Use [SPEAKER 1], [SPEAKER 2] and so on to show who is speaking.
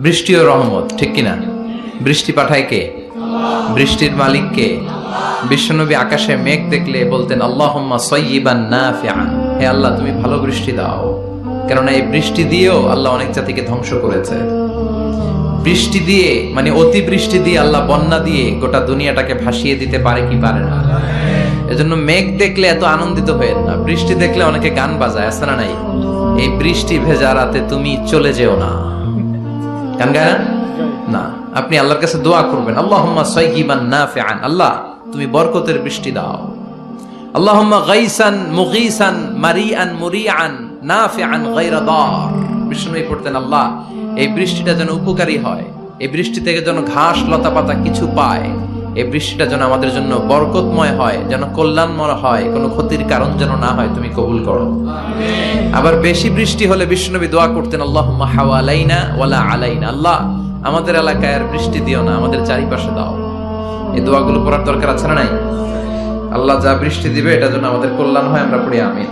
[SPEAKER 1] বৃষ্টিও রহমত, ঠিক কিনা? বৃষ্টি পাঠায় কে? বৃষ্টির মালিক কে? বিশ্বনবী আকাশে মেঘ দেখলে বলতেন আল্লাহুম্মা সাইয়্যিবান নাফিআন, হে আল্লাহ তুমি ভালো বৃষ্টি দাও। কেননা এই বৃষ্টি দিয়েও আল্লাহ অনেক জাতিকে ধ্বংস করেছে। বৃষ্টি দিয়ে মানে অতি বৃষ্টি দিয়ে আল্লাহ বন্যা দিয়ে গোটা দুনিয়াটাকে ভাসিয়ে দিতে পারে কি পারে না? এজন্য মেঘ দেখলে এত আনন্দিত হয়েন না, বৃষ্টি দেখলে অনেকে গান বাজায়, আছে না নাই? এই বৃষ্টি ভেজা রাতে তুমি চলে যেও না, গান গায় না? না, আপনি আল্লাহর কাছে দোয়া করবেন আল্লাহুম্মা সাইয়্যিবান নাফিআন, আল্লাহ তুমি বরকতের বৃষ্টি দাও। আল্লাহুম্মা গাইসান মুগীসান মারিআন মুরিআন নাফিআন গায়রা দার। বিষ্ণু পড়তেন আল্লাহ এই বৃষ্টিটা যেন উপকারী হয়, এই বৃষ্টি থেকে যেন ঘাস লতা পাতা কিছু পায়, এই বৃষ্টিটা যেন আমাদের জন্য বরকতময় হয়, যেন কল্যাণময় হয়, কোনো ক্ষতির কারণ যেন না হয়, তুমি কবুল করো। আবার বেশি বৃষ্টি হলে বিষ্ণুনবী দোয়া করতেন আল্লাহুম্মা হাওয়ালাইনা ওয়ালা আলাইনা, আল্লাহ আমাদের এলাকায় আর বৃষ্টি দিও না, আমাদের চারিপাশে দাও। এই দোয়াগুলো পড়ার দরকার আছে না নাই? আল্লাহ যা বৃষ্টি দিবে এটা যেন আমাদের কল্যাণ হয়, আমরা পড়ি আমিন।